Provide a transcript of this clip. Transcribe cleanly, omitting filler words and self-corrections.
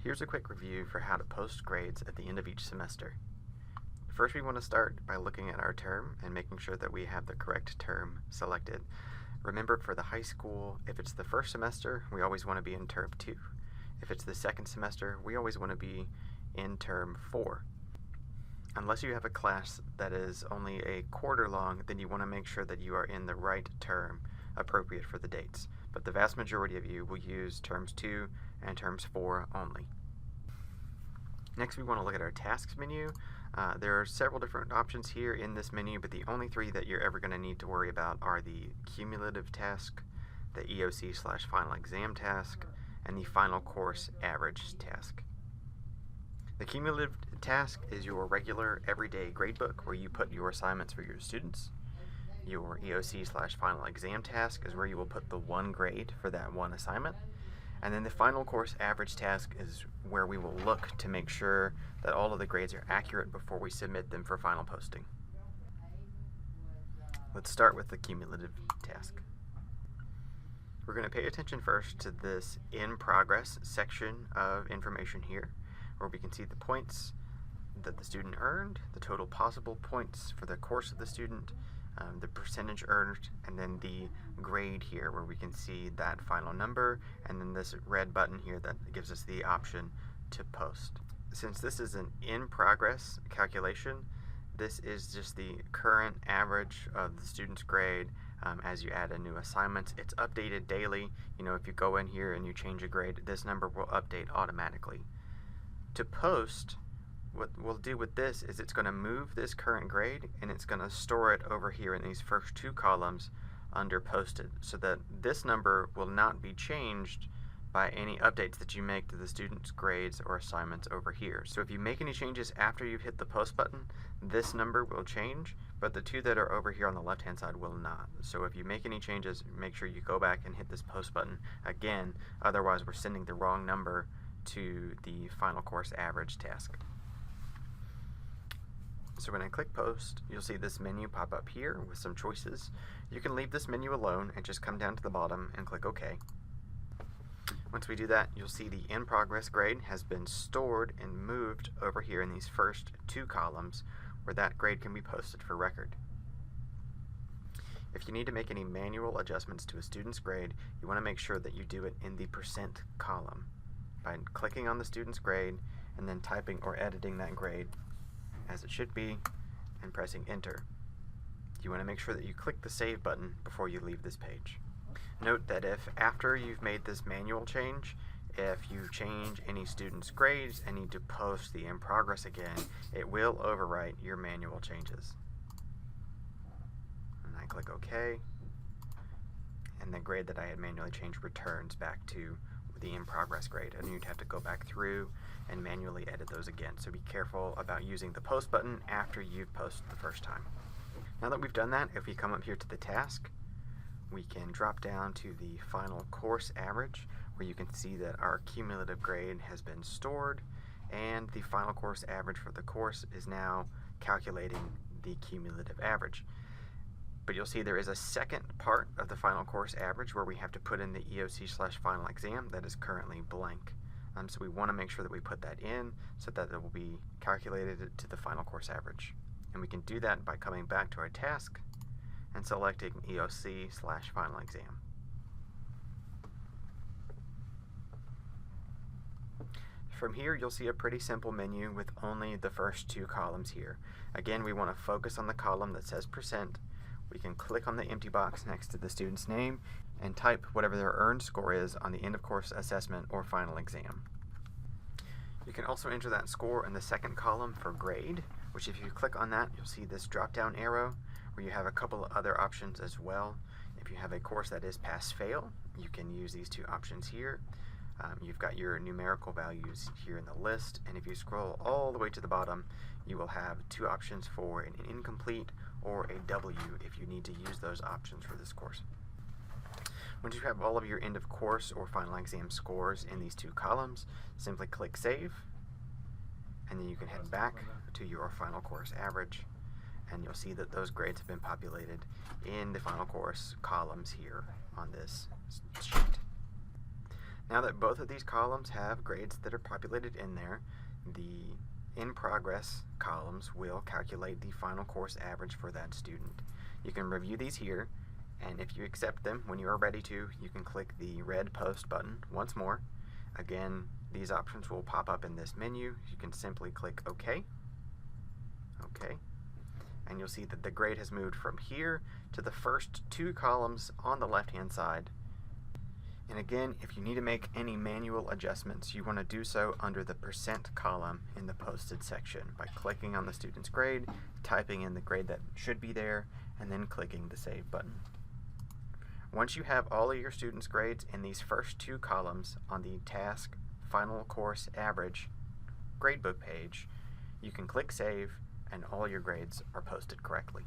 Here's a quick review for how to post grades at the end of each semester. First, we want to start by looking at our term and making sure that we have the correct term selected. Remember, for the high school, if it's the first semester, we always want to be in term 2. If it's the second semester, we always want to be in term 4. Unless you have a class that is only a quarter long, then you want to make sure that you are in the right term appropriate for the dates. But the vast majority of you will use terms 2 and terms 4 only. Next, we want to look at our tasks menu. There are several different options here in this menu, but the only 3 that you're ever going to need to worry about are the cumulative task, the EOC/final exam task, and the final course average task. The cumulative task is your regular everyday gradebook where you put your assignments for your students. Your EOC/final exam task is where you will put the 1 grade for that 1 assignment. And then the final course average task is where we will look to make sure that all of the grades are accurate before we submit them for final posting. Let's start with the cumulative task. We're going to pay attention first to this in progress section of information here, where we can see the points that the student earned, the total possible points for the course of the student, the percentage earned, and then the grade here where we can see that final number, and then this red button here that gives us the option to post. Since this is an in progress calculation, this is just the current average of the student's grade as you add a new assignment. It's updated daily. If you go in here and you change a grade, this number will update automatically. To post, what we'll do with this is it's going to move this current grade and it's going to store it over here in these first 2 columns under posted, so that this number will not be changed by any updates that you make to the student's grades or assignments over here. So if you make any changes after you've hit the post button, this number will change, but the 2 that are over here on the left hand side will not. So if you make any changes, make sure you go back and hit this post button again, otherwise we're sending the wrong number to the final course average task. So when I click post, you'll see this menu pop up here with some choices. You can leave this menu alone and just come down to the bottom and click OK. Once we do that, you'll see the in progress grade has been stored and moved over here in these first 2 columns where that grade can be posted for record. If you need to make any manual adjustments to a student's grade, you want to make sure that you do it in the percent column by clicking on the student's grade and then typing or editing that grade as it should be and pressing enter. You want to make sure that you click the save button before you leave this page. Note that if after you've made this manual change, if you change any student's grades and need to post the in progress again, it will overwrite your manual changes. And I click OK, and the grade that I had manually changed returns back to the in progress grade, and you'd have to go back through and manually edit those again. So be careful about using the post button after you've posted the first time. Now that we've done that, if we come up here to the task, we can drop down to the final course average, where you can see that our cumulative grade has been stored and the final course average for the course is now calculating the cumulative average. But you'll see there is a second part of the final course average where we have to put in the EOC/final exam that is currently blank. So we want to make sure that we put that in so that it will be calculated to the final course average. And we can do that by coming back to our task and selecting EOC/final exam. From here, you'll see a pretty simple menu with only the first 2 columns here. Again, we want to focus on the column that says percent. We can click on the empty box next to the student's name and type whatever their earned score is on the end of course assessment or final exam. You can also enter that score in the second column for grade, which if you click on that, you'll see this drop down arrow where you have a couple of other options as well. If you have a course that is pass-fail, you can use these 2 options here. You've got your numerical values here in the list, and if you scroll all the way to the bottom, you will have 2 options for an incomplete or a W if you need to use those options for this course. Once you have all of your end of course or final exam scores in these 2 columns, simply click save, and then you can head back to your final course average, and you'll see that those grades have been populated in the final course columns here on this sheet. Now that both of these columns have grades that are populated in there, the in progress columns will calculate the final course average for that student. You can review these here, and if you accept them when you are ready to, you can click the red post button once more. Again, these options will pop up in this menu. You can simply click OK. OK. And you'll see that the grade has moved from here to the first two columns on the left-hand side. And again, if you need to make any manual adjustments, you want to do so under the percent column in the posted section by clicking on the student's grade, typing in the grade that should be there, and then clicking the Save button. Once you have all of your students' grades in these first two columns on the Task Final Course Average gradebook page, you can click Save, and all your grades are posted correctly.